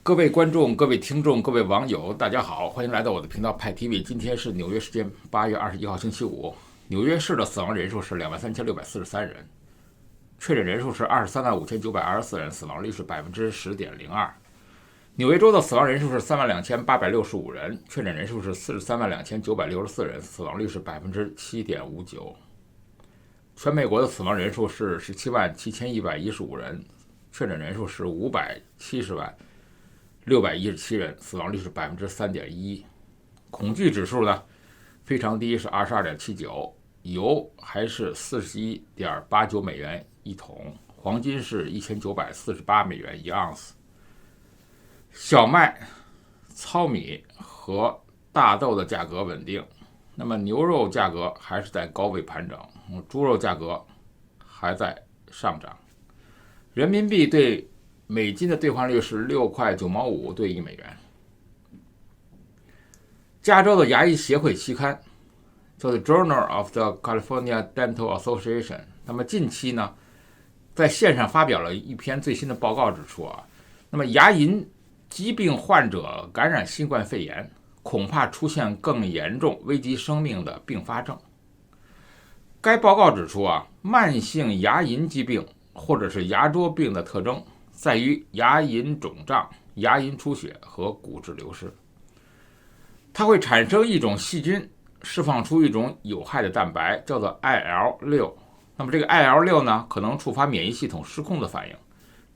各位观众、各位听众、各位网友，大家好，欢迎来到我的频道派 TV。今天是纽约时间8月21号星期五，纽约市的死亡人数是23643人，确诊人数是235924人，死亡率是10.02%。纽约州的死亡人数是32865人，确诊人数是432964人，死亡率是7.59%。全美国的死亡人数是177115人，确诊人数是570.617人，死亡率是3.11%。恐惧指数呢非常低，是22.79，油还是41.89美元一桶，黄金是1948美元一盎司。小麦、糙米和大豆的价格稳定，那么牛肉价格还是在高位盘整，猪肉价格还在上涨。人民币对美金的兑换率是6块9毛5兑1美元。加州的牙医协会期刊叫做 Journal of the California Dental Association， 那么近期呢在线上发表了一篇最新的报告，指出那么牙龈疾病患者感染新冠肺炎恐怕出现更严重危及生命的并发症。该报告指出慢性牙龈疾病或者是牙周病的特征在于牙龈肿胀、牙龈出血和骨质流失。它会产生一种细菌，释放出一种有害的蛋白，叫做 IL-6。那么这个 IL-6 呢，可能触发免疫系统失控的反应，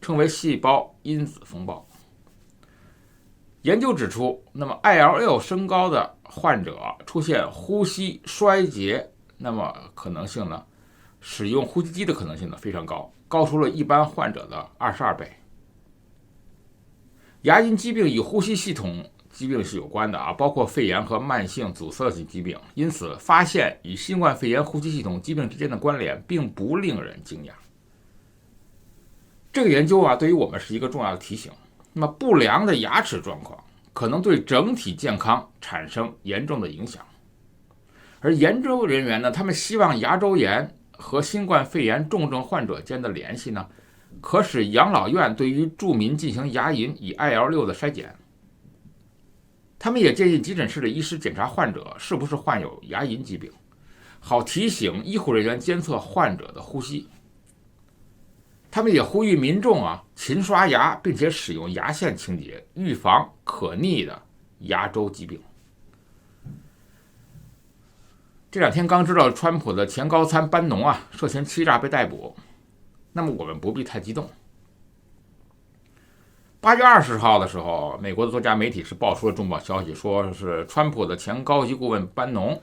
称为细胞因子风暴。研究指出，那么 IL-6 升高的患者出现呼吸衰竭，那么可能性呢，使用呼吸机的可能性呢非常高，高出了一般患者的22倍。牙龈疾病与呼吸系统疾病是有关的包括肺炎和慢性阻塞性疾病，因此发现与新冠肺炎呼吸系统疾病之间的关联并不令人惊讶。这个研究对于我们是一个重要的提醒。那么不良的牙齿状况可能对整体健康产生严重的影响，而研究人员呢，他们希望牙周炎和新冠肺炎重症患者间的联系呢，可使养老院对于住民进行牙龈以 IL-6 的筛检。他们也建议急诊室的医师检查患者是不是患有牙龈疾病，好提醒医护人员监测患者的呼吸。他们也呼吁民众勤刷牙，并且使用牙线清洁，预防可逆的牙周疾病。这两天刚知道川普的前高参班农涉嫌欺诈被逮捕，那么我们不必太激动。8月20号的时候，美国的多家媒体是爆出了重磅消息，说是川普的前高级顾问班农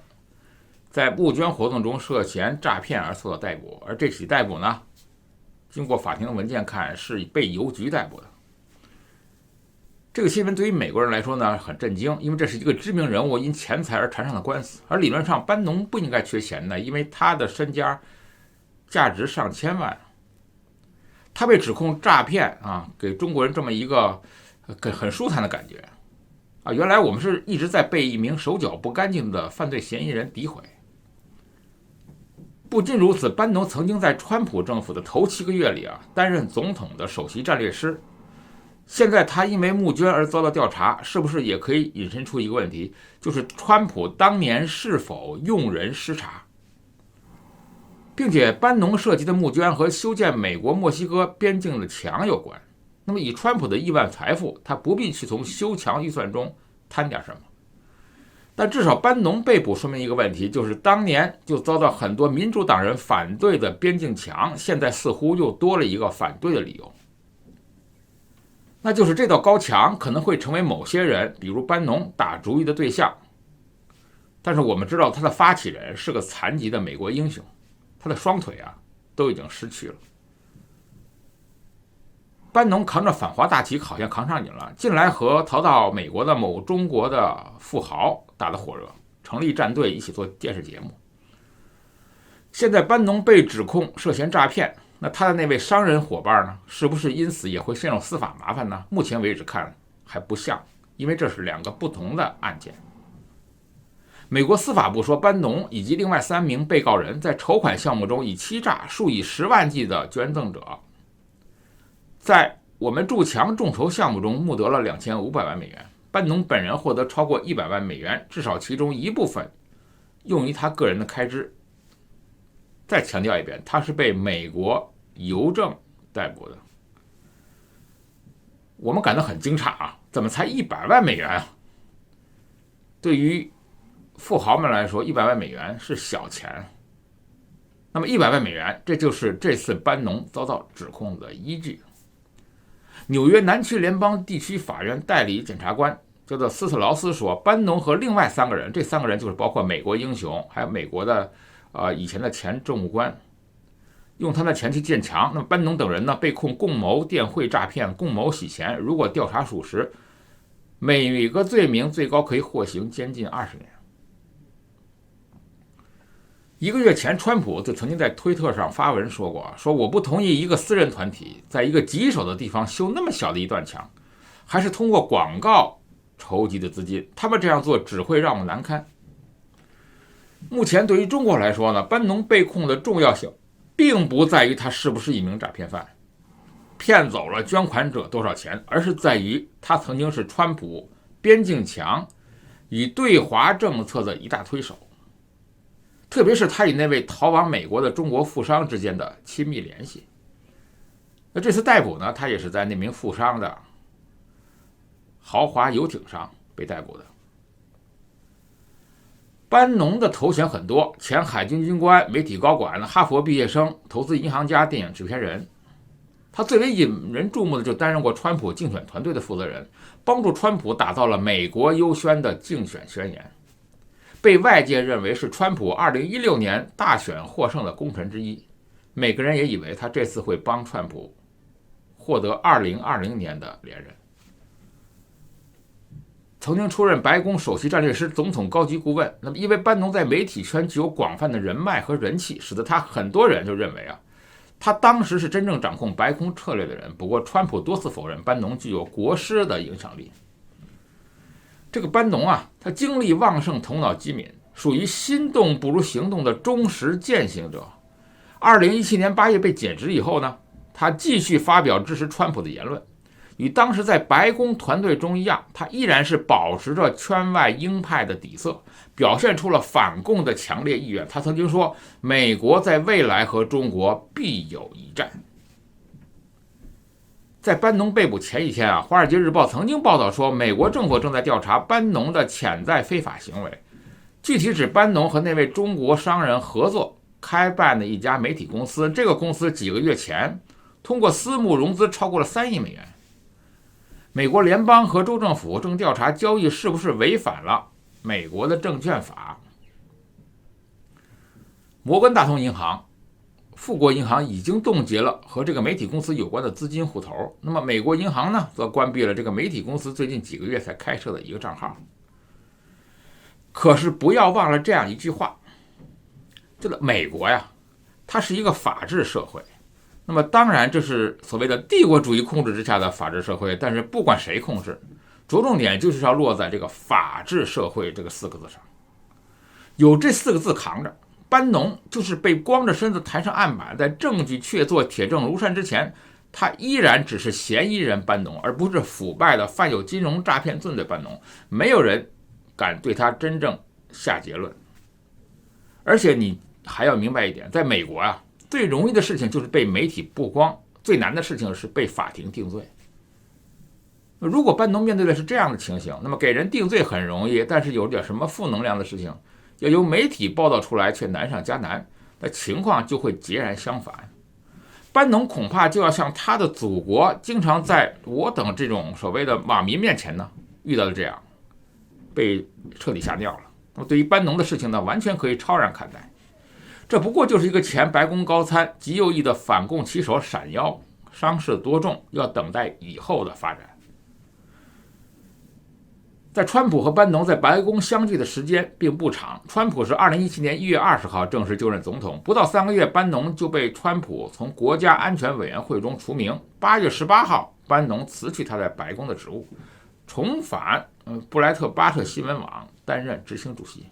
在募捐活动中涉嫌诈骗而受到逮捕，而这起逮捕呢，经过法庭的文件看是被邮局逮捕的。这个新闻对于美国人来说呢很震惊，因为这是一个知名人物因钱财而缠上的官司，而理论上班农不应该缺钱的，因为他的身家价值上千万。他被指控诈骗给中国人这么一个很舒坦的感觉原来我们是一直在被一名手脚不干净的犯罪嫌疑人诋毁。不仅如此，班农曾经在川普政府的头7个月里担任总统的首席战略师，现在他因为募捐而遭到调查，是不是也可以引申出一个问题，就是川普当年是否用人失察？并且班农涉及的募捐和修建美国墨西哥边境的墙有关。那么以川普的亿万财富，他不必去从修墙预算中贪点什么。但至少班农被捕说明一个问题，就是当年就遭到很多民主党人反对的边境墙，现在似乎又多了一个反对的理由，那就是这道高墙可能会成为某些人，比如班农打主意的对象。但是我们知道他的发起人是个残疾的美国英雄，他的双腿都已经失去了。班农扛着反华大旗好像扛上瘾了，近来和逃到美国的某中国的富豪打得火热，成立战队一起做电视节目。现在班农被指控涉嫌诈骗，那他的那位商人伙伴呢，是不是因此也会陷入司法麻烦呢？目前为止看还不像，因为这是2个不同的案件。美国司法部说，班农以及另外3名被告人在筹款项目中以欺诈数以10万计的捐赠者，在我们筑墙众筹项目中募得了2500万美元，班农本人获得超过100万美元，至少其中一部分用于他个人的开支。再强调一遍，他是被美国邮政逮捕的。我们感到很惊诧啊，怎么才100万美元啊？对于富豪们来说，100万美元是小钱。那么100万美元，这就是这次班农遭到指控的依据。纽约南区联邦地区法院代理检察官叫做斯特劳斯说，班农和另外3个人，这3个人就是包括美国英雄，还有美国的以前的前政务官，用他的钱去建墙。那么班农等人呢，被控共谋电汇诈骗、共谋洗钱。如果调查属实，每个罪名最高可以获刑监禁20年。1个月前，川普就曾经在推特上发文说过，说我不同意一个私人团体在一个棘手的地方修那么小的一段墙，还是通过广告筹集的资金，他们这样做只会让我难堪。目前对于中国来说呢，班农被控的重要性并不在于他是不是一名诈骗犯，骗走了捐款者多少钱，而是在于他曾经是川普边境墙与对华政策的一大推手，特别是他与那位逃往美国的中国富商之间的亲密联系。那这次逮捕呢，他也是在那名富商的豪华游艇上被逮捕的。班农的头衔很多，前海军军官、媒体高管、哈佛毕业生、投资银行家、电影制片人。他最为引人注目的就担任过川普竞选团队的负责人，帮助川普打造了美国优先的竞选宣言，被外界认为是川普2016年大选获胜的功臣之一。每个人也以为他这次会帮川普获得2020年的连任。曾经出任白宫首席战略师、总统高级顾问。那么因为班农在媒体圈具有广泛的人脉和人气，使得他很多人就认为他当时是真正掌控白宫策略的人。不过川普多次否认班农具有国师的影响力。这个班农他精力旺盛，头脑机敏，属于心动不如行动的忠实践行者。2017年8月被解职以后呢，他继续发表支持川普的言论。与当时在白宫团队中一样，他依然是保持着圈外鹰派的底色，表现出了反共的强烈意愿。他曾经说，美国在未来和中国必有一战。在班农被捕前一天《华尔街日报》曾经报道说，美国政府正在调查班农的潜在非法行为，具体指班农和那位中国商人合作开办的一家媒体公司。这个公司几个月前通过私募融资超过了3亿美元。美国联邦和州政府正调查交易是不是违反了美国的证券法。摩根大通银行、富国银行已经冻结了和这个媒体公司有关的资金户头。那么美国银行呢，则关闭了这个媒体公司最近几个月才开设的一个账号。可是不要忘了这样一句话，这个美国它是一个法治社会。那么当然这是所谓的帝国主义控制之下的法治社会，但是不管谁控制，着重点就是要落在这个法治社会这个4个字上。有这4个字扛着，班农就是被光着身子抬上案板，在证据确凿、铁证如山之前，他依然只是嫌疑人班农，而不是腐败的犯有金融诈骗罪的班农。没有人敢对他真正下结论。而且你还要明白一点，在美国最容易的事情就是被媒体曝光，最难的事情是被法庭定罪。如果班农面对的是这样的情形，那么给人定罪很容易，但是有点什么负能量的事情要由媒体报道出来却难上加难，那情况就会截然相反。班农恐怕就要像他的祖国经常在我等这种所谓的网民面前呢遇到的这样，被彻底吓尿了。那么对于班农的事情呢，完全可以超然看待。这不过就是一个前白宫高参、极右翼的反共旗手闪腰，伤势多重，要等待以后的发展。在川普和班农在白宫相聚的时间并不长，川普是2017年1月20号正式就任总统，不到3个月，班农就被川普从国家安全委员会中除名。8月18号，班农辞去他在白宫的职务，重返布莱特巴特新闻网担任执行主席。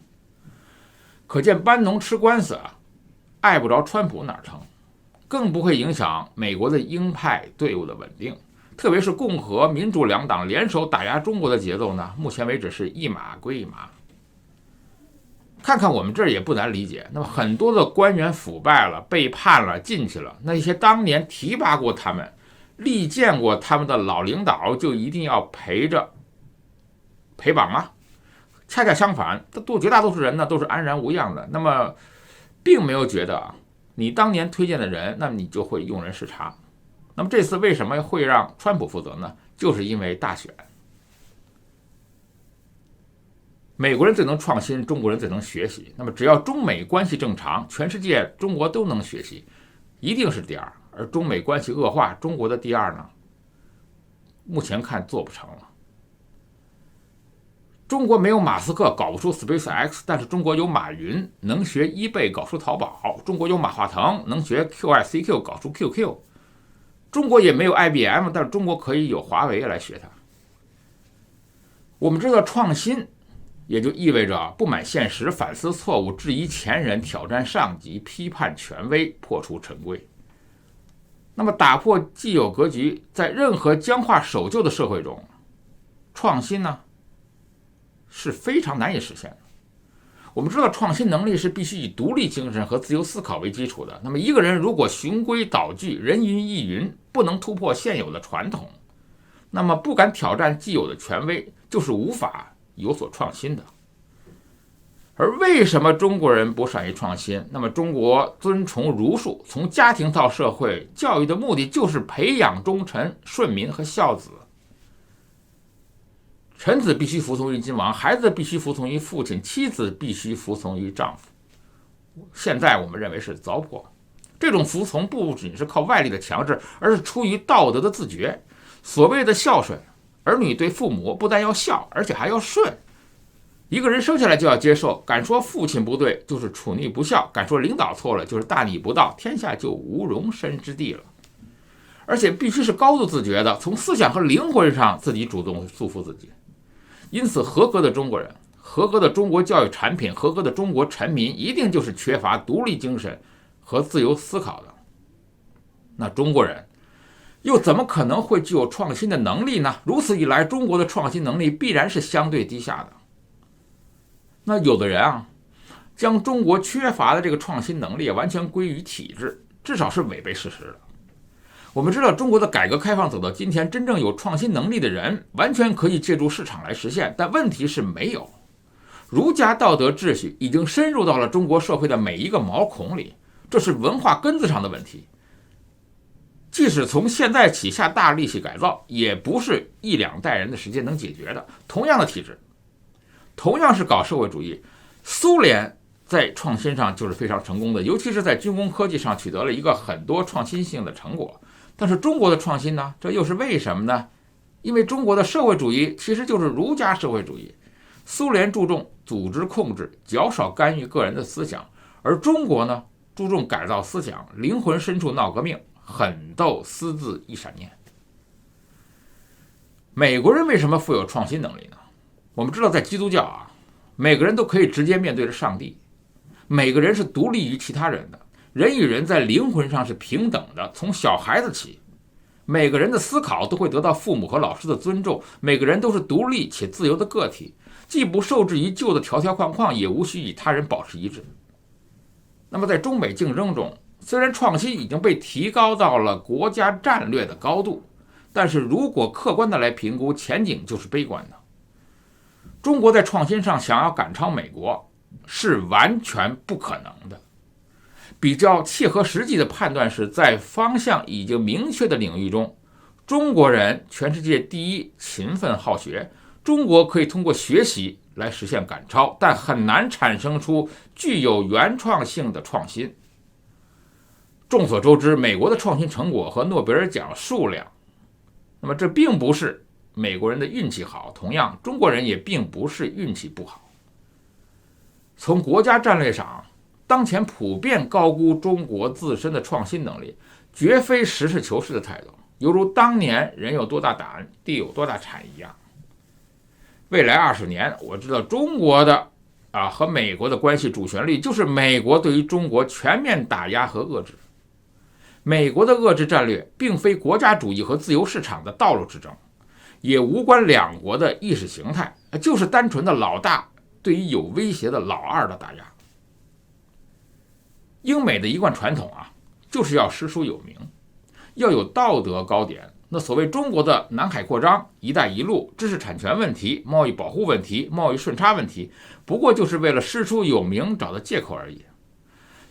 可见班农吃官司碍不着川普哪儿成，更不会影响美国的鹰派队伍的稳定。特别是共和、民主两党联手打压中国的节奏呢，目前为止是一码归一码。看看我们这儿也不难理解，那么很多的官员腐败了、背叛了、进去了，那些当年提拔过他们、力荐过他们的老领导就一定要陪绑吗？恰恰相反，绝大多数人呢都是安然无恙的，那么并没有觉得你当年推荐的人，那么你就会用人视察。那么这次为什么会让川普负责呢？就是因为大选。美国人最能创新，中国人最能学习。那么只要中美关系正常，全世界中国都能学习，一定是第二。而中美关系恶化，中国的第二呢，目前看做不成了。中国没有马斯克搞不出 SpaceX， 但是中国有马云能学eBay搞出淘宝，中国有马化腾能学 QICQ 搞出 QQ， 中国也没有 IBM， 但是中国可以有华为来学它。我们知道创新也就意味着不满现实、反思错误、质疑前人、挑战上级、批判权威、破除陈规。那么打破既有格局，在任何僵化守旧的社会中，创新呢是非常难以实现的。我们知道创新能力是必须以独立精神和自由思考为基础的。那么一个人如果循规蹈矩、人云亦云，不能突破现有的传统，那么不敢挑战既有的权威，就是无法有所创新的。而为什么中国人不善于创新？那么中国尊崇儒术，从家庭到社会，教育的目的就是培养忠臣、顺民和孝子。臣子必须服从于君王，孩子必须服从于父亲，妻子必须服从于丈夫。现在我们认为是糟粕。这种服从不仅是靠外力的强制，而是出于道德的自觉。所谓的孝顺，儿女对父母不但要孝，而且还要顺。一个人生下来就要接受，敢说父亲不对，就是处逆不孝；敢说领导错了，就是大逆不道，天下就无容身之地了。而且必须是高度自觉的，从思想和灵魂上自己主动束缚自己。因此，合格的中国人、合格的中国教育产品、合格的中国臣民，一定就是缺乏独立精神和自由思考的。那中国人又怎么可能会具有创新的能力呢？如此一来，中国的创新能力必然是相对低下的。那有的人将中国缺乏的这个创新能力完全归于体制，至少是违背事实的。我们知道，中国的改革开放走到今天，真正有创新能力的人完全可以借助市场来实现，但问题是没有。儒家道德秩序已经深入到了中国社会的每一个毛孔里，这是文化根子上的问题。即使从现在起下大力气改造，也不是一两代人的时间能解决的。同样的体制，同样是搞社会主义，苏联在创新上就是非常成功的，尤其是在军工科技上取得了一个很多创新性的成果。但是中国的创新呢？这又是为什么呢？因为中国的社会主义其实就是儒家社会主义，苏联注重组织控制，较少干预个人的思想，而中国呢，注重改造思想，灵魂深处闹革命，狠斗私自一闪念。美国人为什么富有创新能力呢？我们知道，在基督教每个人都可以直接面对着上帝，每个人是独立于其他人的，人与人在灵魂上是平等的，从小孩子起，每个人的思考都会得到父母和老师的尊重，每个人都是独立且自由的个体，既不受制于旧的条条框框，也无需与他人保持一致。那么在中美竞争中，虽然创新已经被提高到了国家战略的高度，但是如果客观的来评估，前景就是悲观的。中国在创新上想要赶超美国是完全不可能的。比较切合实际的判断是，在方向已经明确的领域中，中国人全世界第一，勤奋好学，中国可以通过学习来实现赶超，但很难产生出具有原创性的创新。众所周知，美国的创新成果和诺贝尔奖数量，那么这并不是美国人的运气好，同样中国人也并不是运气不好。从国家战略上，当前普遍高估中国自身的创新能力，绝非实事求是的态度，犹如当年人有多大胆，地有多大产一样。未来20年，我知道中国的和美国的关系主旋律就是美国对于中国全面打压和遏制。美国的遏制战略并非国家主义和自由市场的道路之争，也无关两国的意识形态，就是单纯的老大对于有威胁的老二的打压。英美的一贯传统啊，就是要师出有名，要有道德高点。那所谓中国的南海扩张、一带一路、知识产权问题、贸易保护问题、贸易顺差问题，不过就是为了师出有名找的借口而已。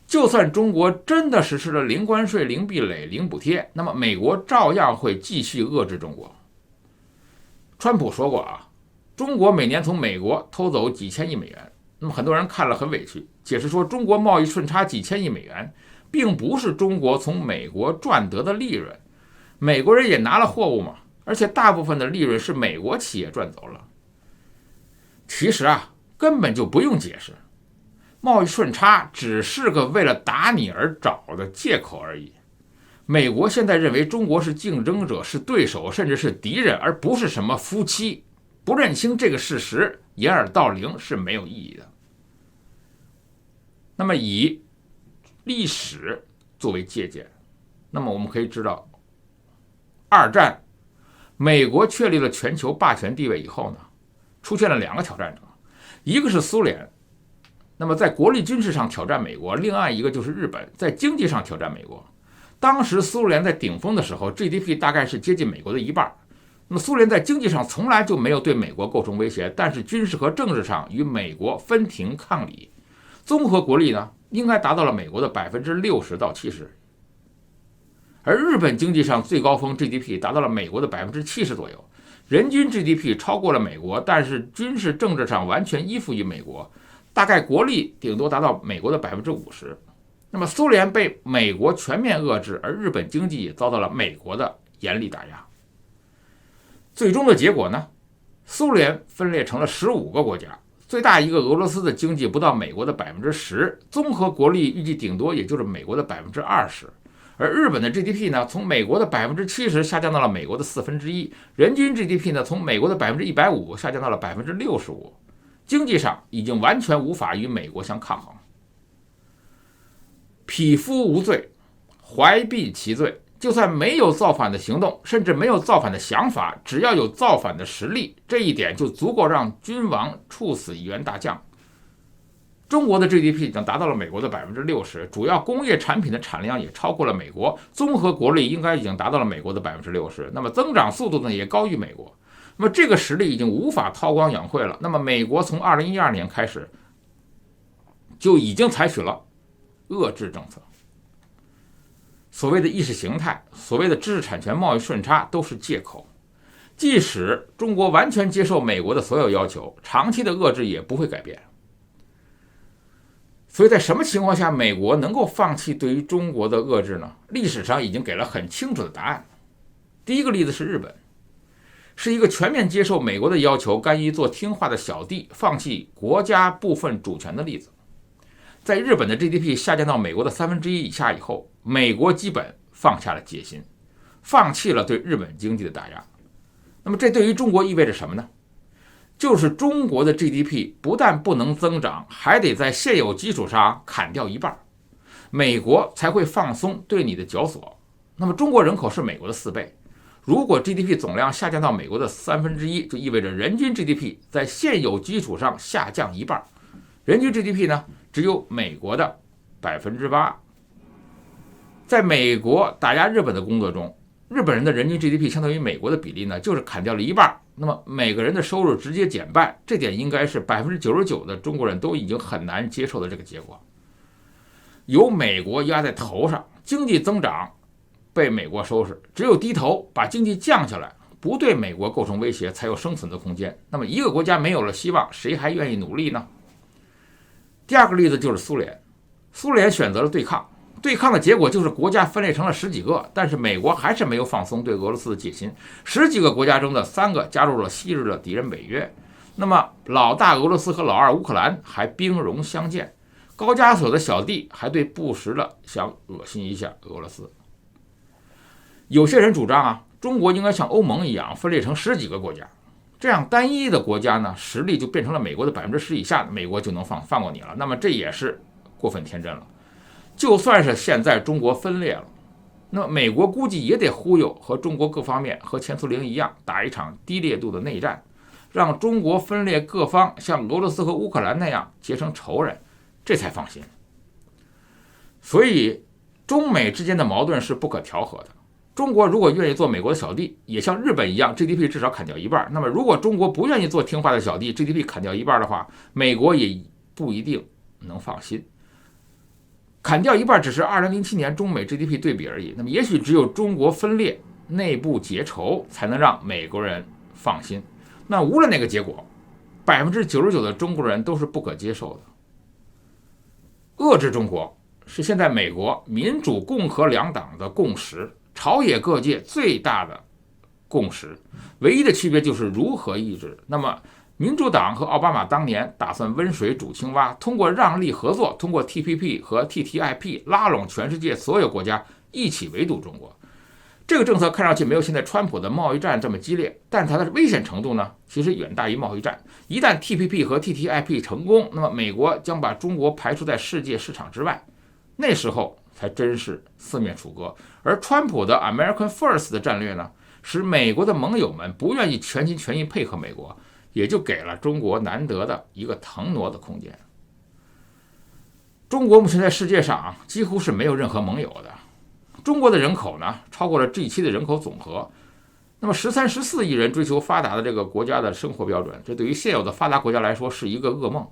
就算中国真的实施了零关税、零壁垒、零补贴，那么美国照样会继续遏制中国。川普说过啊，中国每年从美国偷走几千亿美元，那么很多人看了很委屈，解释说中国贸易顺差几千亿美元，并不是中国从美国赚得的利润，美国人也拿了货物嘛，而且大部分的利润是美国企业赚走了。其实啊，根本就不用解释，贸易顺差只是个为了打你而找的借口而已。美国现在认为中国是竞争者、是对手，甚至是敌人，而不是什么夫妻。不认清这个事实，掩耳盗铃是没有意义的。那么以历史作为借鉴，那么我们可以知道，二战美国确立了全球霸权地位以后呢，出现了两个挑战者，一个是苏联，那么在国力军事上挑战美国，另外一个就是日本，在经济上挑战美国。当时苏联在顶峰的时候 GDP 大概是接近美国的一半，那么苏联在经济上从来就没有对美国构成威胁，但是军事和政治上与美国分庭抗礼，综合国力呢应该达到了美国的60%到70%，而日本经济上最高峰 GDP 达到了美国的70%左右，人均 GDP 超过了美国，但是军事政治上完全依附于美国，大概国力顶多达到美国的50%。那么苏联被美国全面遏制，而日本经济也遭到了美国的严厉打压。最终的结果呢，苏联分裂成了15个国家，最大一个俄罗斯的经济不到美国的10%，综合国力预计顶多也就是美国的20%，而日本的 GDP 呢，从美国的70%下降到了美国的1/4，人均 GDP 呢，从美国的150%下降到了65%，经济上已经完全无法与美国相抗衡。匹夫无罪，怀璧其罪。就算没有造反的行动，甚至没有造反的想法，只要有造反的实力，这一点就足够让君王处死一员大将。中国的 GDP 已经达到了美国的60%，主要工业产品的产量也超过了美国，综合国力应该已经达到了美国的60%，那么增长速度呢也高于美国。那么这个实力已经无法韬光养晦了。那么美国从2012年开始就已经采取了遏制政策。所谓的意识形态，所谓的知识产权贸易顺差都是借口。即使中国完全接受美国的所有要求，长期的遏制也不会改变。所以在什么情况下美国能够放弃对于中国的遏制呢？历史上已经给了很清楚的答案。第一个例子是日本，是一个全面接受美国的要求，甘于做听话的小弟，放弃国家部分主权的例子。在日本的 GDP 下降到美国的1/3以下以后，美国基本放下了戒心，放弃了对日本经济的打压。那么这对于中国意味着什么呢？就是中国的 GDP 不但不能增长，还得在现有基础上砍掉一半，美国才会放松对你的绞索。那么中国人口是美国的4倍，如果 GDP 总量下降到美国的1/3，就意味着人均 GDP 在现有基础上下降一半，人均 GDP 呢只有美国的8%。在美国打压日本的工作中，日本人的人均 GDP 相当于美国的比例呢，就是砍掉了一半，那么每个人的收入直接减半，这点应该是99%的中国人都已经很难接受的这个结果。由美国压在头上，经济增长被美国收拾，只有低头把经济降下来，不对美国构成威胁，才有生存的空间。那么一个国家没有了希望，谁还愿意努力呢？第二个例子就是苏联，苏联选择了对抗，对抗的结果就是国家分裂成了10几个，但是美国还是没有放松对俄罗斯的戒心，10几个国家中的3个加入了昔日的敌人北约，那么老大俄罗斯和老二乌克兰还兵戎相见，高加索的小弟还对不时的想恶心一下俄罗斯。有些人主张啊，中国应该像欧盟一样分裂成10几个国家，这样单一的国家呢，实力就变成了美国的10%以下，美国就能放过你了。那么这也是过分天真了。就算是现在中国分裂了，那么美国估计也得忽悠和中国各方面和前苏联一样打一场低烈度的内战，让中国分裂各方像俄罗斯和乌克兰那样结成仇人，这才放心。所以中美之间的矛盾是不可调和的。中国如果愿意做美国的小弟，也像日本一样 GDP 至少砍掉一半，那么如果中国不愿意做听话的小弟， GDP 砍掉一半的话，美国也不一定能放心。砍掉一半只是2007年中美 GDP 对比而已，那么也许只有中国分裂、内部结仇才能让美国人放心。那无论哪个结果，99%的中国人都是不可接受的。遏制中国是现在美国民主共和两党的共识，朝野各界最大的共识，唯一的区别就是如何抑制。那么民主党和奥巴马当年打算温水煮青蛙，通过让利合作，通过 TPP 和 TTIP 拉拢全世界所有国家一起围堵中国。这个政策看上去没有现在川普的贸易战这么激烈，但它的危险程度呢，其实远大于贸易战。一旦 TPP 和 TTIP 成功，那么美国将把中国排除在世界市场之外，那时候才真是四面楚歌。而川普的 American First 的战略呢，使美国的盟友们不愿意全心全意配合美国，也就给了中国难得的一个腾挪的空间。中国目前在世界上几乎是没有任何盟友的。中国的人口呢，超过了 G7 的人口总和。那么13、14亿人追求发达的这个国家的生活标准，这对于现有的发达国家来说是一个噩梦，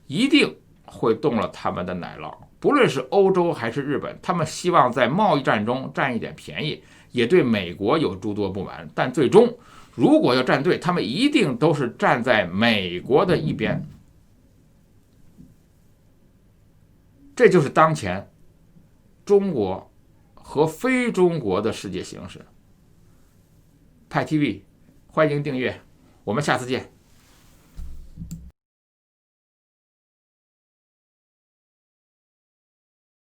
一定会动了他们的奶酪。不论是欧洲还是日本，他们希望在贸易战中占一点便宜，也对美国有诸多不满，但最终如果要站队，他们一定都是站在美国的一边。这就是当前中国和非中国的世界形势。派 TV， 欢迎订阅，我们下次见。